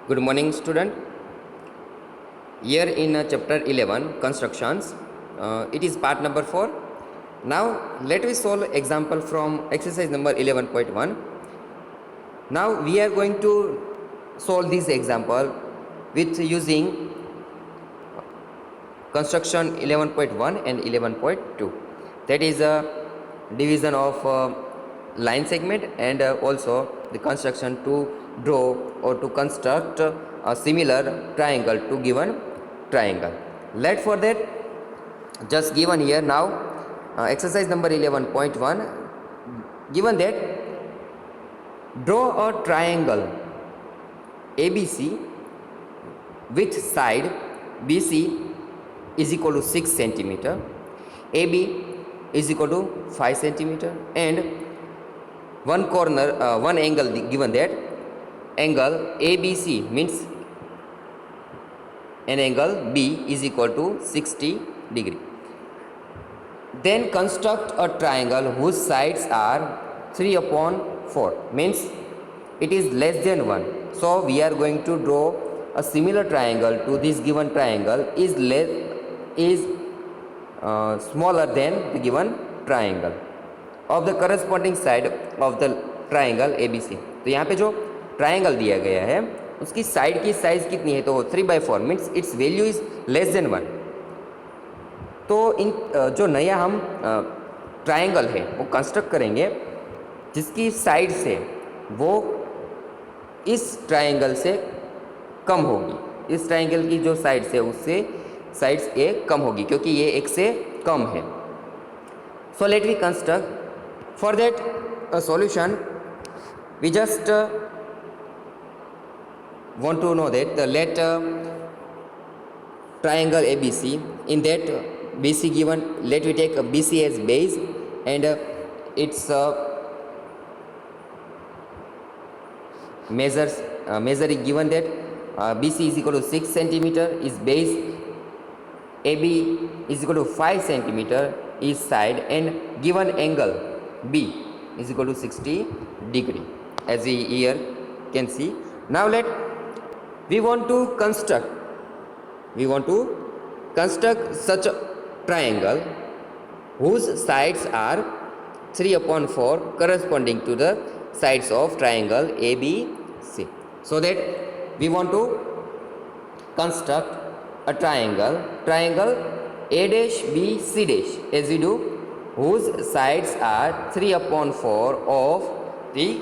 Good morning, student. Here in chapter 11, constructions, it is part number 4. Now, let me solve example from exercise number 11.1. Now, we are going to solve this example with using construction 11.1 and 11.2. That is a division of line segment and also the construction to draw or to construct a similar triangle to given triangle. Let for that just given here now exercise number 11.1, given that draw a triangle ABC which side BC is equal to 6 centimeter, AB is equal to 5 centimeter, and one corner, one angle given that angle ABC means an angle B is equal to 60 degree. Then construct a triangle whose sides are 3 upon 4, means it is less than 1. So we are going to draw a similar triangle to this given triangle is smaller than the given triangle of the corresponding side of the triangle ABC. तो यहाँ पे जो triangle दिया गया है उसकी side की size कितनी है, तो 3/4 means it's value is less than 1. तो इन जो नया हम ट्राइंगल है वो कंस्ट्रक्ट करेंगे जिसकी साइड से वो इस ट्राइंगल से कम होगी, इस ट्राइंगल की जो साइड्स है उससे साइड्स ए कम होगी क्योंकि ये एक से कम है. So let we construct for that solution we just want to know that let triangle ABC, in that BC given, let we take BC as base and its measure is given that BC is equal to 6 centimeter is base, AB is equal to 5 centimeter is side, and given angle B is equal to 60 degree as we here can see. Now we want to construct such a triangle whose sides are 3 upon 4 corresponding to the sides of triangle ABC. So that we want to construct a triangle A dash B C dash as we do, whose sides are 3 upon 4 of the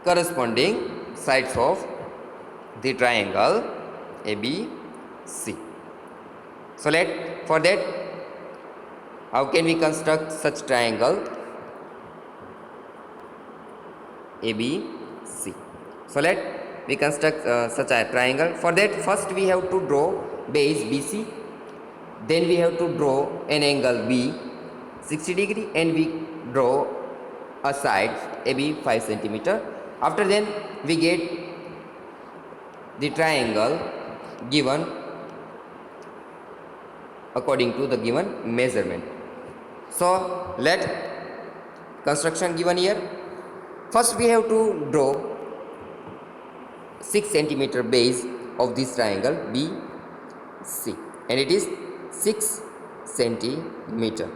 corresponding sides of the triangle ABC. So for that, how can we construct such triangle ABC? So we construct such a triangle. For that, first we have to draw base BC, then we have to draw an angle B 60 degree, and we draw a side AB 5 centimeter. After then we get the triangle given according to the given measurement. So let construction given here. First we have to draw 6 centimeter base of this triangle BC, and it is 6 centimeter.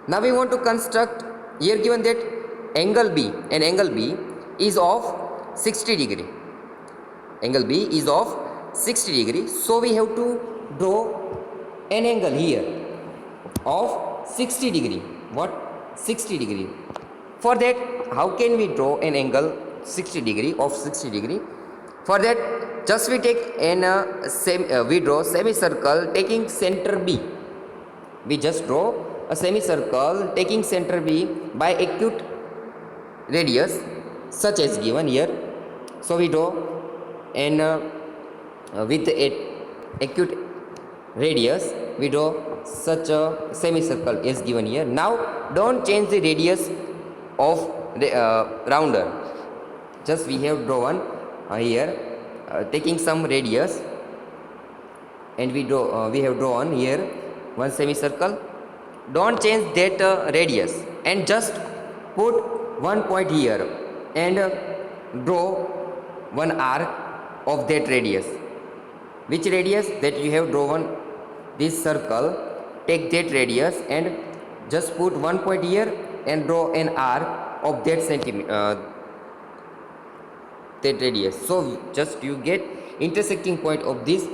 Now we want to construct here, given that angle B, and angle B is of 60 degree. Angle B is of 60 degree. So we have to draw an angle here of 60 degree. What? 60 degree. For that, how can we draw an angle 60 degree of 60 degree? For that, just we take we draw semicircle taking center B. We just draw a semicircle taking center B by acute radius such as given here. So we draw and with acute radius we draw such a semicircle as given here. Now don't change the radius of the rounder, just we have drawn here taking some radius, and we have drawn here one semicircle. Don't change that radius, and just put one point here and draw one arc of that radius. Which radius? That you have drawn this circle, take that radius and just put one point here and draw an arc of that that radius. So just you get intersecting point of this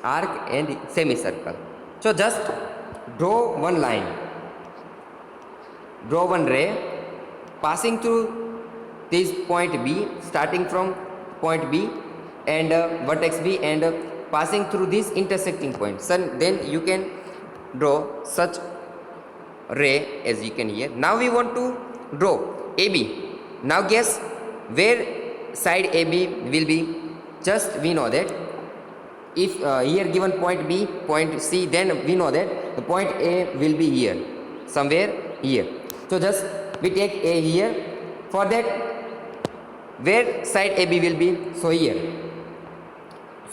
arc and semicircle. So just draw one line, draw one ray passing through this point B, starting from point B and vertex B and passing through this intersecting point. So then you can draw such ray as you can hear. Now we want to draw AB. Now guess where side AB will be. Just we know that if here given point B, point C, then we know that the point A will be here, somewhere here. So just we take A here. For that, where side AB will be? So here.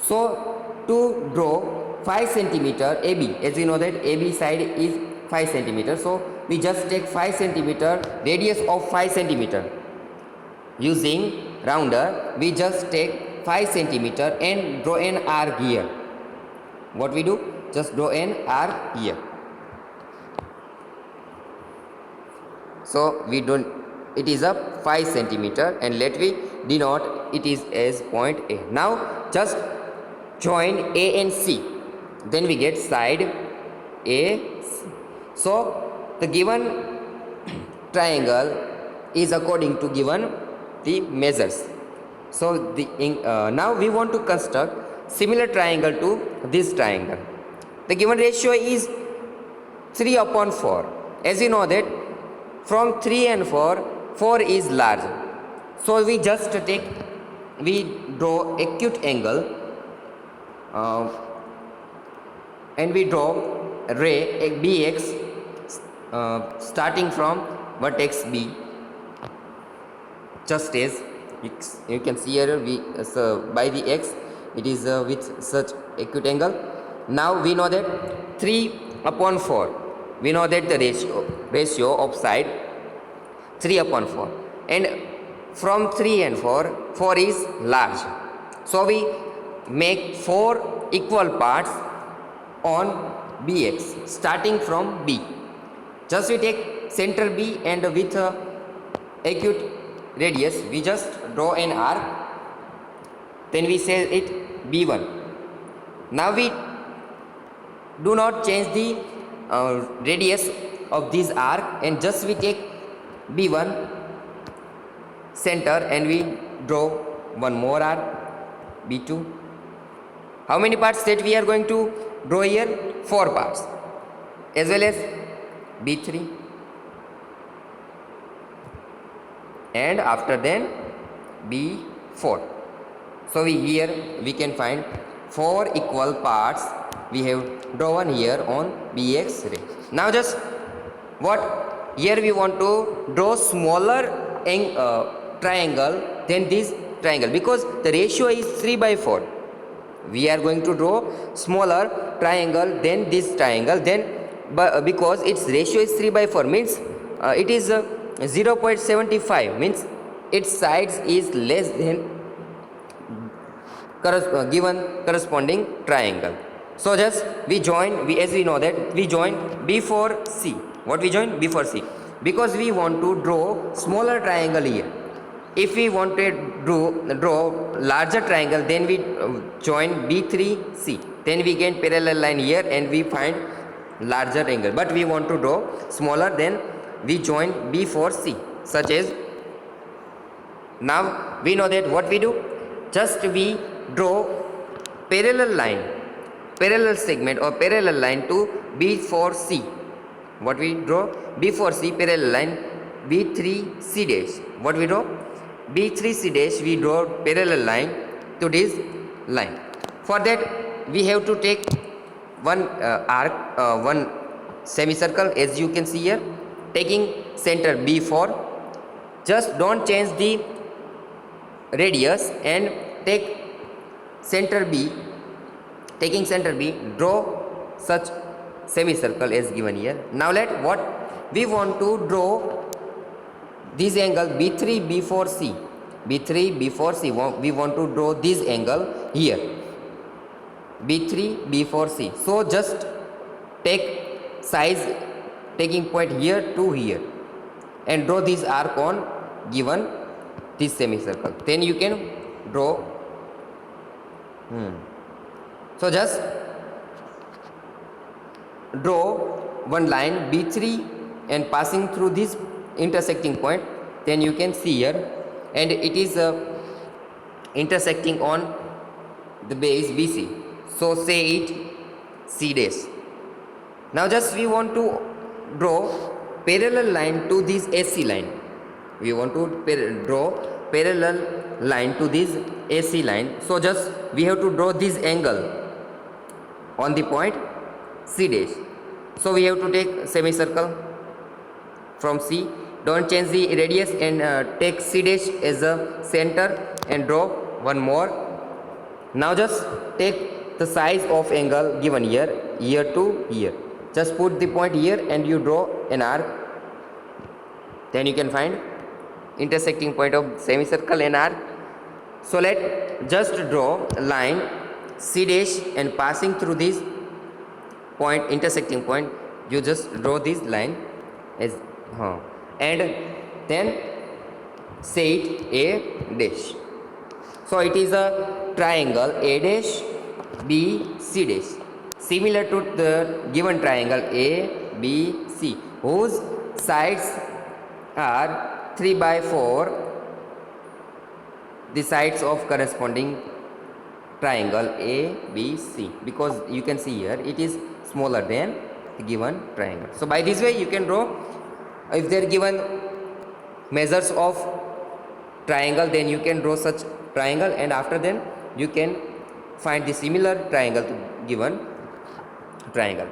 So to draw 5 centimeter AB, as we know that AB side is 5 centimeter. So we just take 5 centimeter, radius of 5 centimeter. Using rounder, we just take 5 centimeter and draw an arc here. What we do? Just draw an arc here. So we don't, it is up 5 centimeter and let me denote it is as point A. Now just join A and C. Then we get side A, C. So the given triangle is according to given the measures. So the now we want to construct similar triangle to this triangle. The given ratio is 3/4. As you know that from 3 and 4, 4 is large. So we just take, we draw acute angle and we draw ray BX starting from vertex B. Just as you can see here, we by the X it is with such acute angle. Now we know that 3/4. We know that the ratio of side 3/4, and from 3 and 4, 4 is large. So we make 4 equal parts on BX starting from B. Just we take center B and with acute radius we just draw an arc, then we say it B1. Now we do not change the radius of this arc and just we take B1 center and we draw one more arc B2. How many parts that we are going to draw here? 4 parts, as well as B3, and after then B4. So we can find 4 equal parts we have drawn here on BX ray. Now just what here we want to draw smaller triangle than this triangle, because the ratio is 3/4. We are going to draw smaller triangle than this triangle, then because its ratio is 3/4 means it is 0.75, means its sides is less than given corresponding triangle. So just we join, as we know that we join B4C. What we join? B4C, because we want to draw smaller triangle here. If we want to draw larger triangle, then we join B3C. Then we gain parallel line here and we find larger angle. But we want to draw smaller, then we join B4C. Such as, now we know that what we do, just we draw parallel line, parallel segment or parallel line to B4C. What we draw? B4C parallel line, B3C dash. What we draw? B3C dash, we draw parallel line to this line. For that we have to take one arc, one semicircle, as you can see here, taking center B4. Just don't change the radius and take center B. Taking center B, draw such semicircle as given here. Now let what we want to draw this angle B3 B4C. B3, B4, C. We want to draw this angle here. B3, B4, C. So just take size, taking point here to here, and draw this arc on given this semicircle. Then you can draw. So just draw one line B3 and passing through this intersecting point. Then you can see here, and it is intersecting on the base BC. So say it C dash. Now just we want to draw parallel line to this AC line. We want to draw parallel line to this AC line. So just we have to draw this angle on the point C dash. So we have to take semicircle from C. Don't change the radius and take C dash as a center and draw one more. Now just take the size of angle given here, here to here. Just put the point here and you draw an arc. Then you can find intersecting point of semicircle and arc. So let just draw a line C dash and passing through this point, intersecting point, you just draw this line as and then say it A dash. So it is a triangle A dash B C dash, similar to the given triangle A B C, whose sides are 3 by 4 the sides of corresponding triangle A B C, because you can see here it is smaller than the given triangle. So by this way you can draw. If they are given measures of triangle, then you can draw such triangle, and after then you can find the similar triangle to given triangle.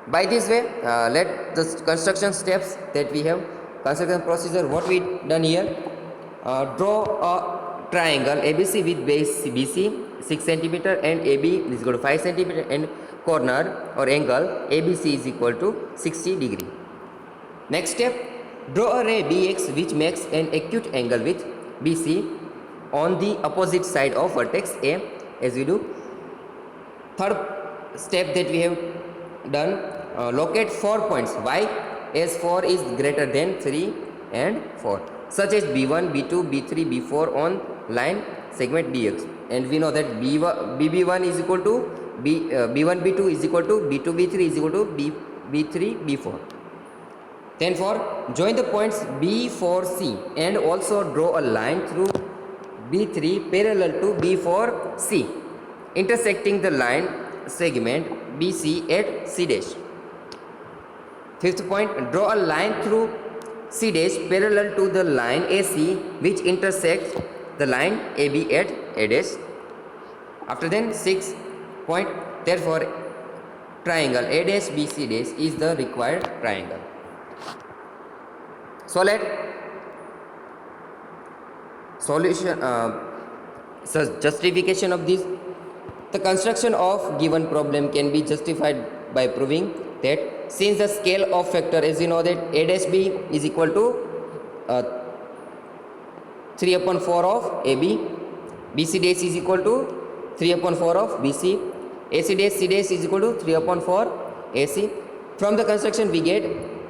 By this way, let the construction steps that we have, construction procedure, what we done here, draw a triangle ABC with base BC 6 cm and AB is equal to 5 cm and corner or angle ABC is equal to 60 degree. Next step, draw a ray BX which makes an acute angle with BC on the opposite side of vertex A, as we do. Third step that we have done, locate 4 points Y as 4 is greater than 3 and 4, such as B1, B2, B3, B4 on line segment BX. And we know that BB1 is equal to B1, B2 is equal to B2, B3 is equal to B3, B4. Then for join the points B4C and also draw a line through B3 parallel to B4C, intersecting the line segment BC at C dash. Fifth point, draw a line through C dash parallel to the line AC which intersects the line AB at A dash. After then, sixth point, therefore triangle A dash BC dash is the required triangle. So let solution justification of this. The construction of given problem can be justified by proving that since the scale of factor, as you know that A dash B is equal to 3 upon 4 of AB, BC dash is equal to 3 upon 4 of BC, AC dash C dash is equal to 3 upon 4 AC. From the construction we get,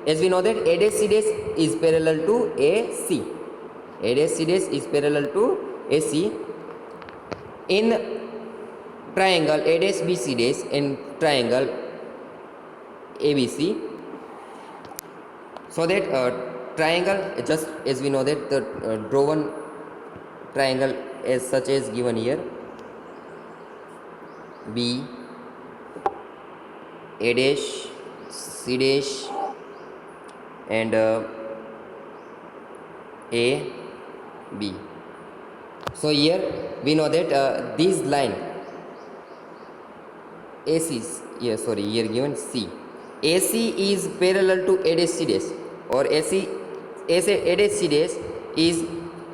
as we know that A dash C dash is parallel to AC. A dash C dash is parallel to AC. In triangle A dash BC dash and triangle ABC, so that triangle, just as we know that the draw one triangle as such as given here, B A dash C dash and A B. So here we know that this line AC is here, sorry, here given C. AC is parallel to A dash C dash, or A dash C dash is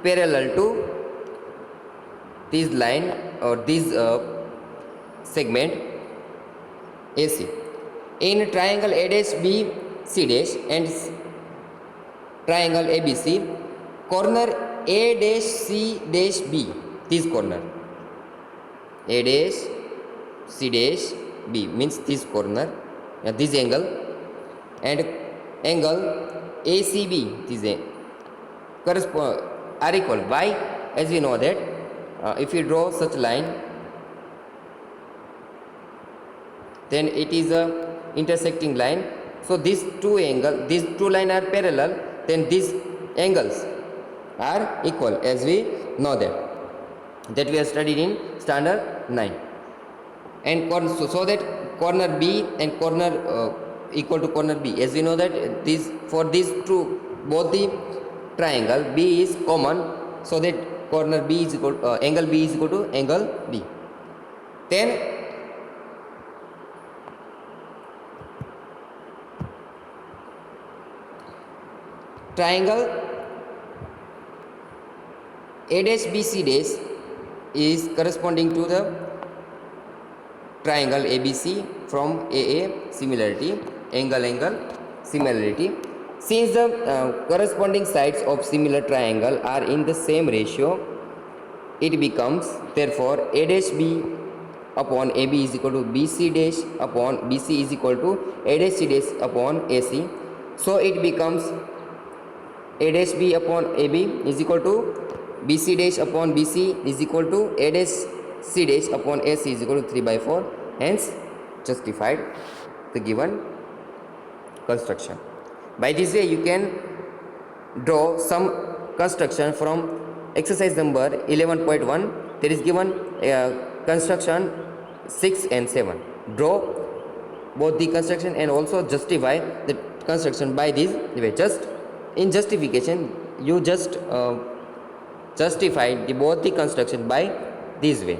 parallel to this line or this segment AC. In triangle A dash B C dash and triangle ABC, corner A dash C dash B, this corner. A dash C dash B means this corner, this angle, and angle ACB, this correspond are equal. Why? As we know that if you draw such line, then it is a intersecting line. So these two lines are parallel, then these angles are equal, as we know that we have studied in standard 9. And so that corner B and corner equal to corner B, as we know that for these two, both the triangle B is common, so that corner B is equal angle B is equal to angle B. Then triangle A dash BC dash is corresponding to the triangle ABC from AA similarity, angle similarity. Since the corresponding sides of similar triangle are in the same ratio, it becomes therefore A dash B upon AB is equal to BC dash upon BC is equal to A dash C dash upon AC. So it becomes A dash B upon AB is equal to BC dash upon BC is equal to A dash C dash upon AC is equal to 3/4. Hence justified the given construction. By this way you can draw some construction from exercise number 11.1. There is given construction 6 and 7. Draw both the construction and also justify the construction by this way. Just in justification you just justify both the construction by this way.